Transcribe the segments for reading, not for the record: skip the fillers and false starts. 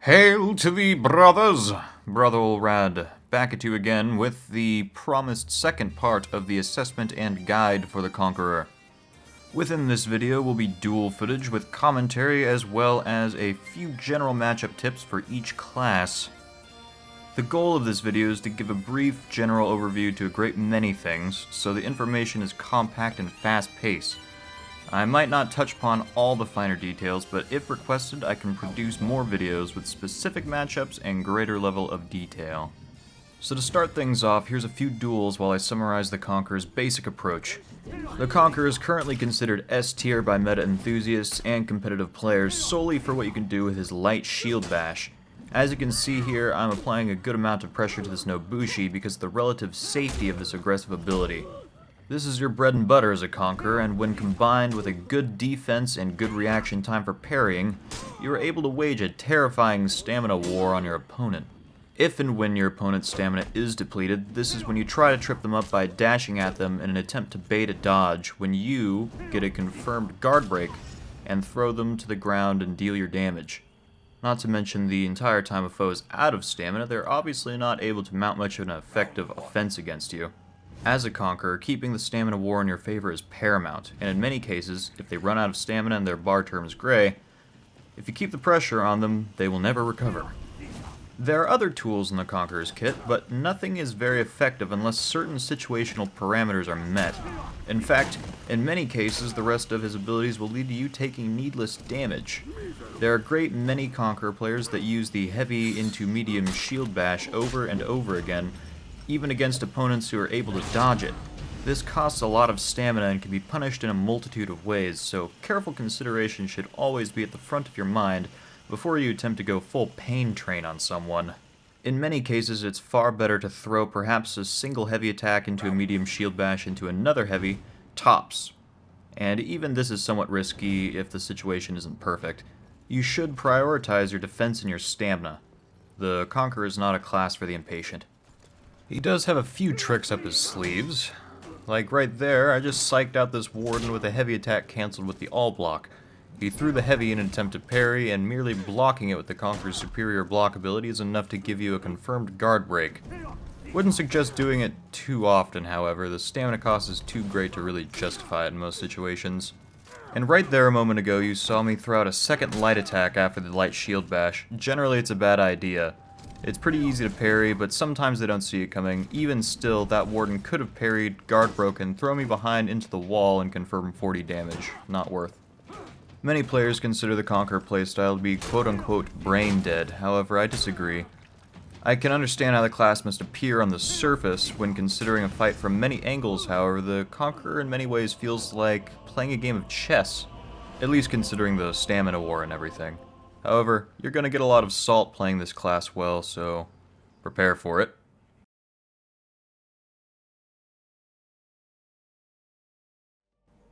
Hail to thee, brothers! Brother Olrad, back at you again with the promised second part of the assessment and guide for the Conqueror. Within this video will be duel footage with commentary as well as a few general matchup tips for each class. The goal of this video is to give a brief general overview to a great many things, so the information is compact and fast-paced. I might not touch upon all the finer details, but if requested, I can produce more videos with specific matchups and greater level of detail. So to start things off, here's a few duels while I summarize the Conqueror's basic approach. The Conqueror is currently considered S tier by meta enthusiasts and competitive players solely for what you can do with his light shield bash. As you can see here, I'm applying a good amount of pressure to this Nobushi because of the relative safety of this aggressive ability. This is your bread and butter as a Conqueror, and when combined with a good defense and good reaction time for parrying, you are able to wage a terrifying stamina war on your opponent. If and when your opponent's stamina is depleted, this is when you try to trip them up by dashing at them in an attempt to bait a dodge when you get a confirmed guard break and throw them to the ground and deal your damage. Not to mention the entire time a foe is out of stamina, they're obviously not able to mount much of an effective offense against you. As a Conqueror, keeping the stamina war in your favor is paramount, and in many cases, if they run out of stamina and their bar turns gray, if you keep the pressure on them, they will never recover. There are other tools in the Conqueror's kit, but nothing is very effective unless certain situational parameters are met. In fact, in many cases, the rest of his abilities will lead to you taking needless damage. There are a great many Conqueror players that use the heavy into medium shield bash over and over again, even against opponents who are able to dodge it. This costs a lot of stamina and can be punished in a multitude of ways, so careful consideration should always be at the front of your mind before you attempt to go full pain train on someone. In many cases, it's far better to throw perhaps a single heavy attack into a medium shield bash into another heavy, tops. And even this is somewhat risky if the situation isn't perfect. You should prioritize your defense and your stamina. The Conqueror is not a class for the impatient. He does have a few tricks up his sleeves. Like right there, I just psyched out this Warden with a heavy attack cancelled with the all block. He threw the heavy in an attempt to parry, and merely blocking it with the Conqueror's superior block ability is enough to give you a confirmed guard break. Wouldn't suggest doing it too often, however. The stamina cost is too great to really justify it in most situations. And right there a moment ago, you saw me throw out a second light attack after the light shield bash. Generally, it's a bad idea. It's pretty easy to parry, but sometimes they don't see it coming. Even still, that Warden could have parried, guard broken, throw me behind into the wall, and confirm 40 damage. Not worth. Many players consider the Conqueror playstyle to be quote-unquote brain dead, however I disagree. I can understand how the class must appear on the surface when considering a fight from many angles, however, the Conqueror in many ways feels like playing a game of chess, at least considering the stamina war and everything. However, you're going to get a lot of salt playing this class well, so prepare for it.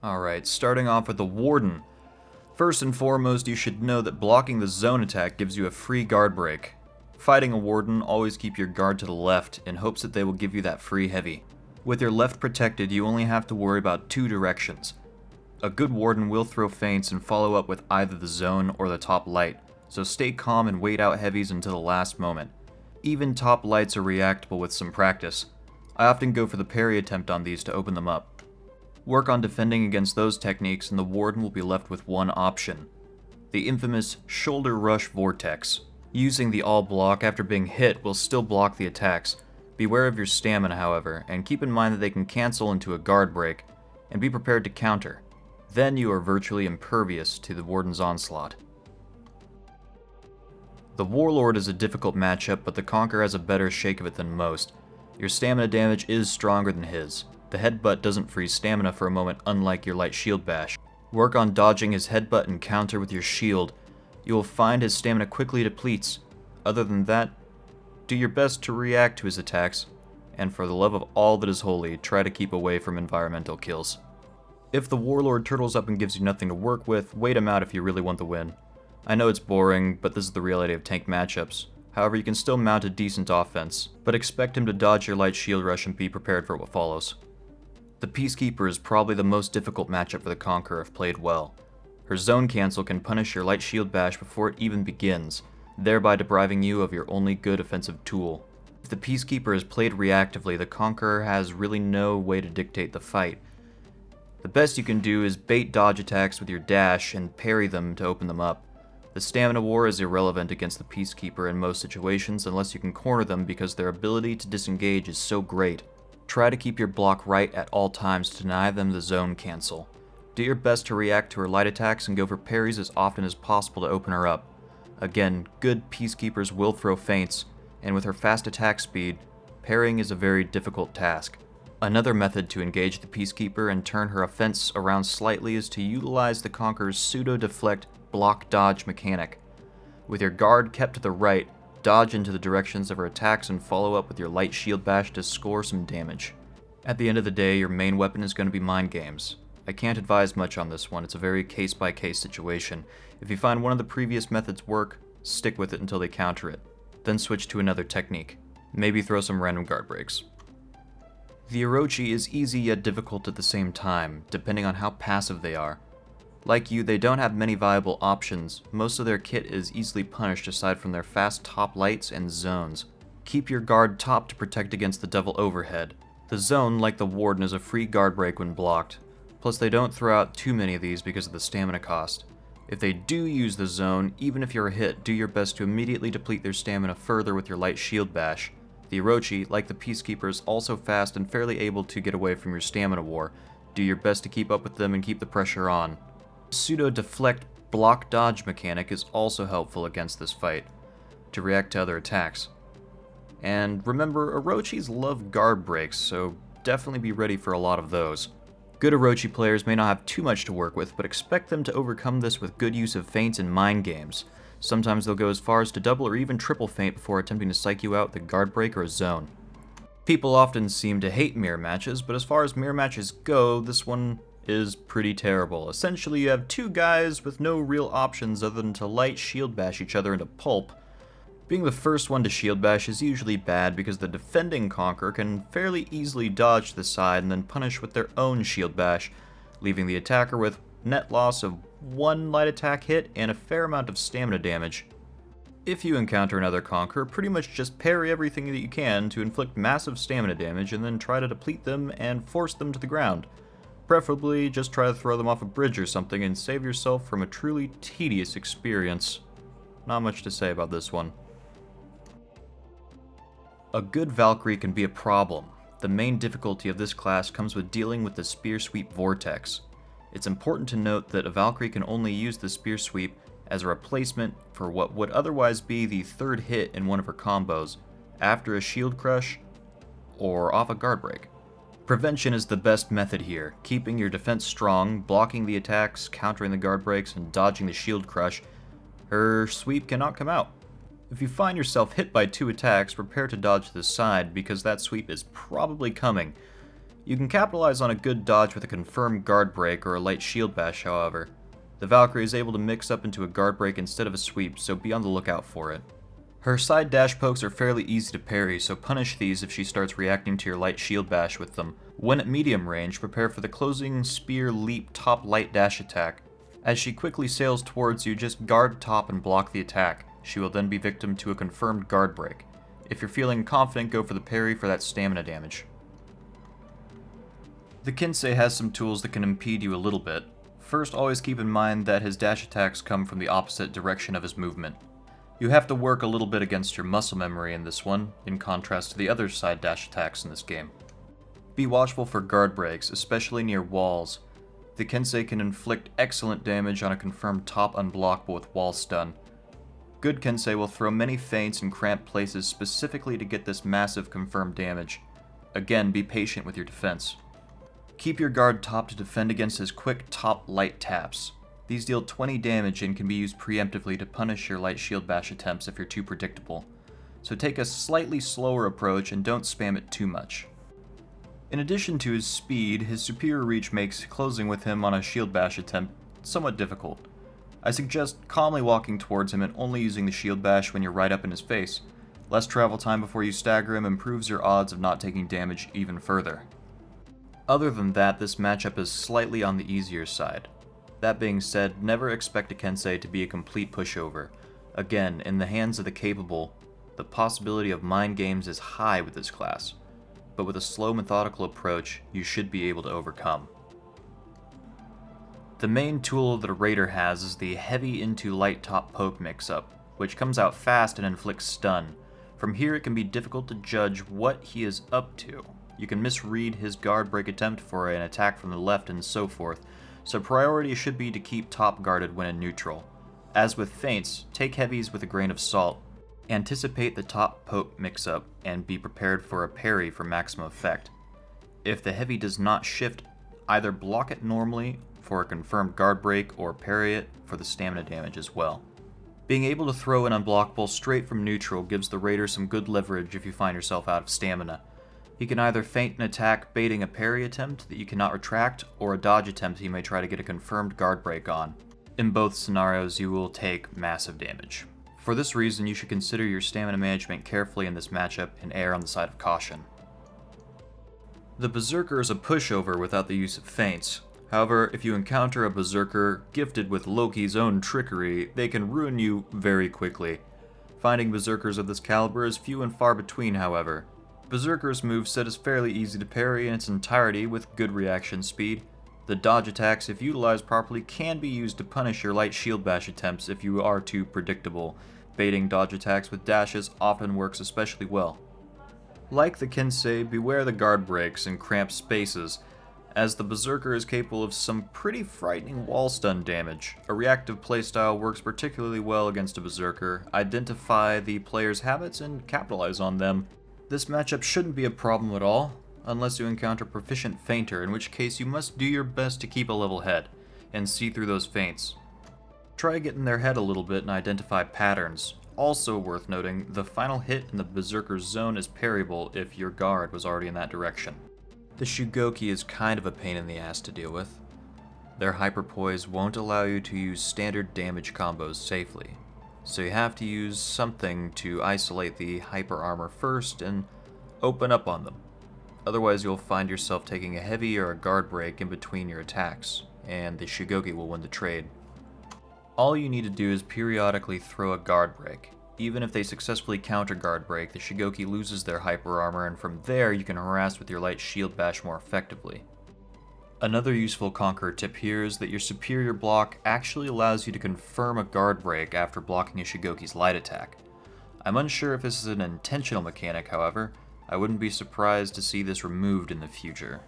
Alright, starting off with the Warden. First and foremost, you should know that blocking the zone attack gives you a free guard break. Fighting a Warden, always keep your guard to the left in hopes that they will give you that free heavy. With your left protected, you only have to worry about two directions. A good Warden will throw feints and follow up with either the zone or the top light, so stay calm and wait out heavies until the last moment. Even top lights are reactable with some practice. I often go for the parry attempt on these to open them up. Work on defending against those techniques and the Warden will be left with one option. The infamous shoulder rush vortex. Using the all block after being hit will still block the attacks. Beware of your stamina, however, and keep in mind that they can cancel into a guard break, and be prepared to counter. Then you are virtually impervious to the Warden's onslaught. The Warlord is a difficult matchup, but the Conqueror has a better shake of it than most. Your stamina damage is stronger than his. The headbutt doesn't freeze stamina for a moment, unlike your light shield bash. Work on dodging his headbutt and counter with your shield. You will find his stamina quickly depletes. Other than that, do your best to react to his attacks, and for the love of all that is holy, try to keep away from environmental kills. If the Warlord turtles up and gives you nothing to work with, wait him out if you really want the win. I know it's boring, but this is the reality of tank matchups. However, you can still mount a decent offense, but expect him to dodge your light shield rush and be prepared for what follows. The Peacekeeper is probably the most difficult matchup for the Conqueror if played well. Her zone cancel can punish your light shield bash before it even begins, thereby depriving you of your only good offensive tool. If the Peacekeeper is played reactively, the Conqueror has really no way to dictate the fight. The best you can do is bait dodge attacks with your dash and parry them to open them up. The stamina war is irrelevant against the Peacekeeper in most situations unless you can corner them because their ability to disengage is so great. Try to keep your block right at all times to deny them the zone cancel. Do your best to react to her light attacks and go for parries as often as possible to open her up. Again, good Peacekeepers will throw feints, and with her fast attack speed, parrying is a very difficult task. Another method to engage the Peacekeeper and turn her offense around slightly is to utilize the Conqueror's pseudo-deflect block-dodge mechanic. With your guard kept to the right, dodge into the directions of her attacks and follow up with your light shield bash to score some damage. At the end of the day, your main weapon is going to be mind games. I can't advise much on this one, it's a very case-by-case situation. If you find one of the previous methods work, stick with it until they counter it. Then switch to another technique. Maybe throw some random guard breaks. The Orochi is easy yet difficult at the same time, depending on how passive they are. Like you, they don't have many viable options. Most of their kit is easily punished aside from their fast top lights and zones. Keep your guard top to protect against the double overhead. The zone, like the Warden, is a free guard break when blocked. Plus they don't throw out too many of these because of the stamina cost. If they do use the zone, even if you're hit, do your best to immediately deplete their stamina further with your light shield bash. The Orochi, like the Peacekeeper, is also fast and fairly able to get away from your stamina war. Do your best to keep up with them and keep the pressure on. Pseudo-deflect block-dodge mechanic is also helpful against this fight, to react to other attacks. And remember, Orochis love guard breaks, so definitely be ready for a lot of those. Good Orochi players may not have too much to work with, but expect them to overcome this with good use of feints and mind games. Sometimes they'll go as far as to double or even triple feint before attempting to psych you out with a guard break or a zone. People often seem to hate mirror matches, but as far as mirror matches go, this one is pretty terrible. Essentially, you have two guys with no real options other than to light shield bash each other into pulp. Being the first one to shield bash is usually bad because the defending Conqueror can fairly easily dodge to the side and then punish with their own shield bash, leaving the attacker with net loss of one light attack hit and a fair amount of stamina damage. If you encounter another Conqueror, pretty much just parry everything that you can to inflict massive stamina damage and then try to deplete them and force them to the ground. Preferably just try to throw them off a bridge or something and save yourself from a truly tedious experience. Not much to say about this one. A good Valkyrie can be a problem. The main difficulty of this class comes with dealing with the Spear Sweep Vortex. It's important to note that a Valkyrie can only use the Spear Sweep as a replacement for what would otherwise be the third hit in one of her combos, after a shield crush or off a guard break. Prevention is the best method here, keeping your defense strong, blocking the attacks, countering the guard breaks, and dodging the shield crush. Her sweep cannot come out. If you find yourself hit by two attacks, prepare to dodge to the side because that sweep is probably coming. You can capitalize on a good dodge with a confirmed guard break or a light shield bash, however. The Valkyrie is able to mix up into a guard break instead of a sweep, so be on the lookout for it. Her side dash pokes are fairly easy to parry, so punish these if she starts reacting to your light shield bash with them. When at medium range, prepare for the closing spear leap top light dash attack. As she quickly sails towards you, just guard top and block the attack. She will then be victim to a confirmed guard break. If you're feeling confident, go for the parry for that stamina damage. The Kensei has some tools that can impede you a little bit. First, always keep in mind that his dash attacks come from the opposite direction of his movement. You have to work a little bit against your muscle memory in this one, in contrast to the other side dash attacks in this game. Be watchful for guard breaks, especially near walls. The Kensei can inflict excellent damage on a confirmed top unblockable with wall stun. Good Kensei will throw many feints in cramped places specifically to get this massive confirmed damage. Again, be patient with your defense. Keep your guard top to defend against his quick top light taps. These deal 20 damage and can be used preemptively to punish your light shield bash attempts if you're too predictable. So take a slightly slower approach and don't spam it too much. In addition to his speed, his superior reach makes closing with him on a shield bash attempt somewhat difficult. I suggest calmly walking towards him and only using the shield bash when you're right up in his face. Less travel time before you stagger him improves your odds of not taking damage even further. Other than that, this matchup is slightly on the easier side. That being said, never expect a Kensei to be a complete pushover. Again, in the hands of the capable, the possibility of mind games is high with this class, but with a slow, methodical approach, you should be able to overcome. The main tool that a raider has is the heavy into light top poke mix-up, which comes out fast and inflicts stun. From here it can be difficult to judge what he is up to. You can misread his guard break attempt for an attack from the left and so forth, so priority should be to keep top guarded when in neutral. As with feints, take heavies with a grain of salt. Anticipate the top poke mix-up and be prepared for a parry for maximum effect. If the heavy does not shift, either block it normally for a confirmed guard break or parry it for the stamina damage as well. Being able to throw an unblockable straight from neutral gives the raider some good leverage if you find yourself out of stamina. He can either feint an attack baiting a parry attempt that you cannot retract, or a dodge attempt he may try to get a confirmed guard break on. In both scenarios, you will take massive damage. For this reason, you should consider your stamina management carefully in this matchup and err on the side of caution. The Berserker is a pushover without the use of feints. However, if you encounter a Berserker gifted with Loki's own trickery, they can ruin you very quickly. Finding Berserkers of this caliber is few and far between, however. Berserker's moveset is fairly easy to parry in its entirety with good reaction speed. The dodge attacks, if utilized properly, can be used to punish your light shield bash attempts if you are too predictable. Baiting dodge attacks with dashes often works especially well. Like the Kensei, beware the guard breaks and cramped spaces, as the Berserker is capable of some pretty frightening wall stun damage. A reactive playstyle works particularly well against a Berserker. Identify the player's habits and capitalize on them. This matchup shouldn't be a problem at all, unless you encounter proficient feinter, in which case you must do your best to keep a level head, and see through those feints. Try getting their head a little bit and identify patterns. Also worth noting, the final hit in the Berserker's zone is parryable if your guard was already in that direction. The Shugoki is kind of a pain in the ass to deal with. Their hyperpoise won't allow you to use standard damage combos safely, so you have to use something to isolate the hyper armor first and open up on them. Otherwise you'll find yourself taking a heavy or a guard break in between your attacks, and the Shugoki will win the trade. All you need to do is periodically throw a guard break. Even if they successfully counter guard break, the Shugoki loses their hyper armor, and from there you can harass with your light shield bash more effectively. Another useful Conqueror tip here is that your superior block actually allows you to confirm a guard break after blocking a Shugoki's light attack. I'm unsure if this is an intentional mechanic, however. I wouldn't be surprised to see this removed in the future.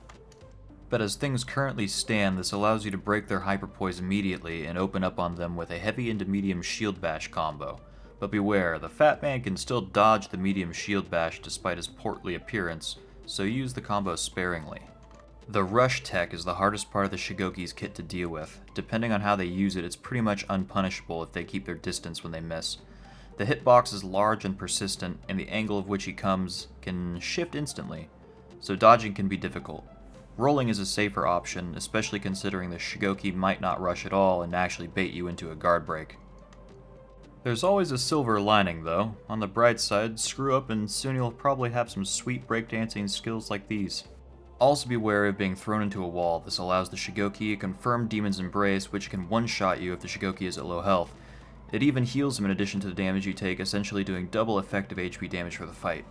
But as things currently stand, this allows you to break their hyperpoise immediately and open up on them with a heavy into medium shield bash combo. But beware, the fat man can still dodge the medium shield bash despite his portly appearance, so use the combo sparingly. The rush tech is the hardest part of the Shugoki's kit to deal with. Depending on how they use it, it's pretty much unpunishable if they keep their distance when they miss. The hitbox is large and persistent, and the angle of which he comes can shift instantly, so dodging can be difficult. Rolling is a safer option, especially considering the Shugoki might not rush at all and actually bait you into a guard break. There's always a silver lining though. On the bright side, screw up and soon you'll probably have some sweet breakdancing skills like these. Also be wary of being thrown into a wall. This allows the Shugoki a confirmed Demon's Embrace, which can one-shot you if the Shugoki is at low health. It even heals him in addition to the damage you take, essentially doing double effective HP damage for the fight.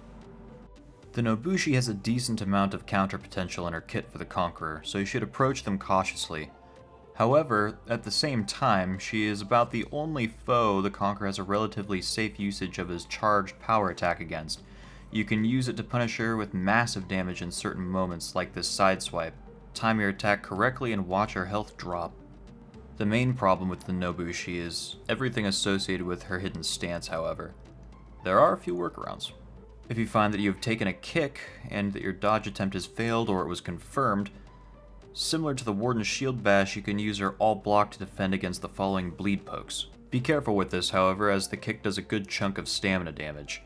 The Nobushi has a decent amount of counter potential in her kit for the Conqueror, so you should approach them cautiously. However, at the same time, she is about the only foe the Conqueror has a relatively safe usage of his charged power attack against. You can use it to punish her with massive damage in certain moments, like this sideswipe. Time your attack correctly and watch her health drop. The main problem with the Nobushi is everything associated with her hidden stance, however. There are a few workarounds. If you find that you have taken a kick, and that your dodge attempt has failed or it was confirmed, similar to the Warden's shield bash, you can use her all block to defend against the following bleed pokes. Be careful with this, however, as the kick does a good chunk of stamina damage.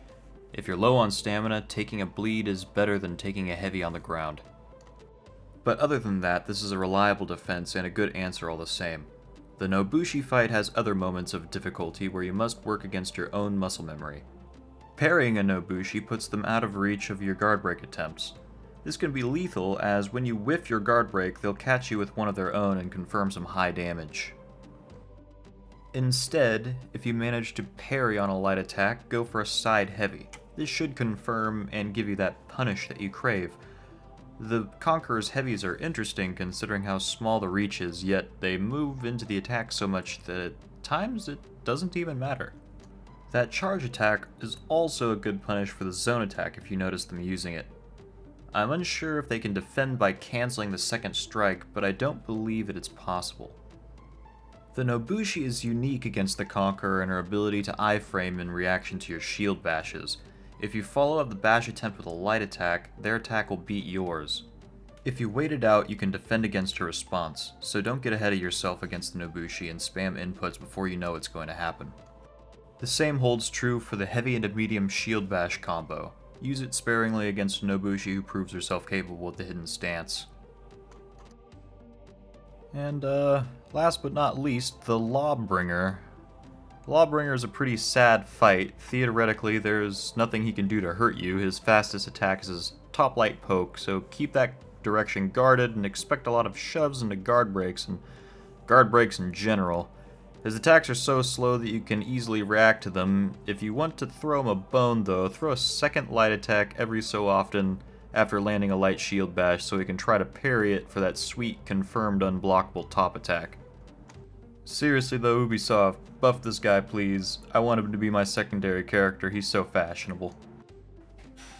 If you're low on stamina, taking a bleed is better than taking a heavy on the ground. But other than that, this is a reliable defense and a good answer all the same. The Nobushi fight has other moments of difficulty where you must work against your own muscle memory. Parrying a Nobushi puts them out of reach of your guard break attempts. This can be lethal, as when you whiff your guard break, they'll catch you with one of their own and confirm some high damage. Instead, if you manage to parry on a light attack, go for a side heavy. This should confirm and give you that punish that you crave. The Conqueror's heavies are interesting considering how small the reach is, yet they move into the attack so much that at times it doesn't even matter. That charge attack is also a good punish for the zone attack if you notice them using it. I'm unsure if they can defend by canceling the second strike, but I don't believe that it's possible. The Nobushi is unique against the Conqueror in her ability to iframe in reaction to your shield bashes. If you follow up the bash attempt with a light attack, their attack will beat yours. If you wait it out, you can defend against her response, so don't get ahead of yourself against the Nobushi and spam inputs before you know it's going to happen. The same holds true for the heavy and medium shield bash combo. Use it sparingly against a Nobushi who proves herself capable with the hidden stance. And last but not least, the Lawbringer. Lawbringer is a pretty sad fight. Theoretically, there's nothing he can do to hurt you. His fastest attack is his top light poke, so keep that direction guarded and expect a lot of shoves into guard breaks and guard breaks in general. His attacks are so slow that you can easily react to them. If you want to throw him a bone though, throw a second light attack every so often after landing a light shield bash so he can try to parry it for that sweet confirmed unblockable top attack. Seriously though, Ubisoft, buff this guy please. I want him to be my secondary character, he's so fashionable.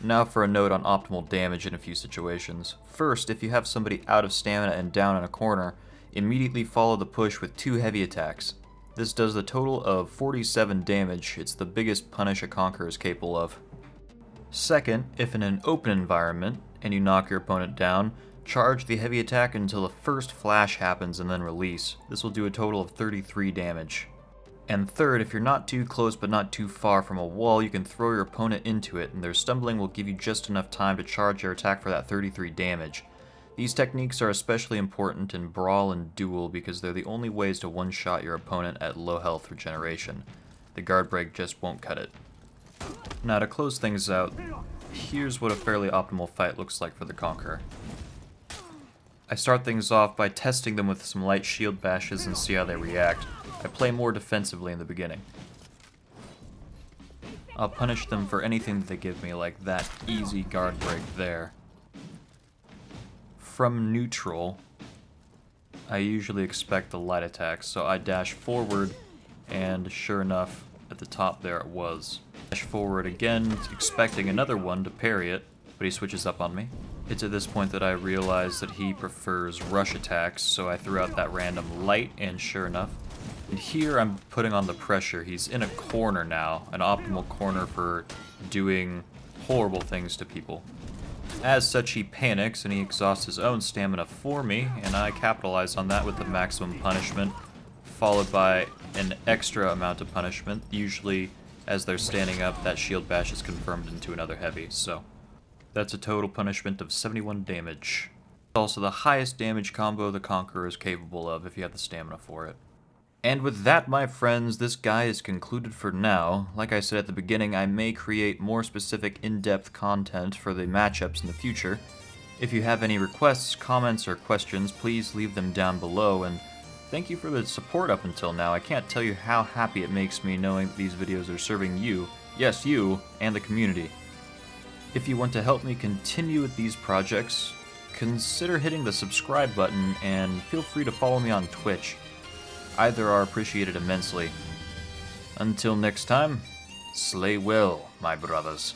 Now for a note on optimal damage in a few situations. First, if you have somebody out of stamina and down in a corner, immediately follow the push with 2 heavy attacks. This does a total of 47 damage. It's the biggest punish a Conqueror is capable of. Second, if in an open environment and you knock your opponent down, charge the heavy attack until the first flash happens and then release. This will do a total of 33 damage. And third, if you're not too close but not too far from a wall, you can throw your opponent into it, and their stumbling will give you just enough time to charge your attack for that 33 damage. These techniques are especially important in Brawl and Duel because they're the only ways to one-shot your opponent at low health regeneration. The guard break just won't cut it. Now to close things out, here's what a fairly optimal fight looks like for the Conqueror. I start things off by testing them with some light shield bashes and see how they react. I play more defensively in the beginning. I'll punish them for anything that they give me, like that easy guard break there. From neutral, I usually expect the light attack, so I dash forward, and sure enough, at the top there it was. Dash forward again, expecting another one to parry it, but he switches up on me. It's at this point that I realize that he prefers rush attacks, so I threw out that random light, and sure enough. And here I'm putting on the pressure. He's in a corner now, an optimal corner for doing horrible things to people. As such, he panics and he exhausts his own stamina for me, and I capitalize on that with the maximum punishment, followed by an extra amount of punishment. Usually, as they're standing up, that shield bash is confirmed into another heavy, so that's a total punishment of 71 damage. It's also the highest damage combo the Conqueror is capable of if you have the stamina for it. And with that, my friends, this guide is concluded for now. Like I said at the beginning, I may create more specific in-depth content for the matchups in the future. If you have any requests, comments, or questions, please leave them down below, and thank you for the support up until now. I can't tell you how happy it makes me knowing that these videos are serving you, yes you, and the community. If you want to help me continue with these projects, consider hitting the subscribe button, and feel free to follow me on Twitch. Either are appreciated immensely. Until next time, slay well, my brothers.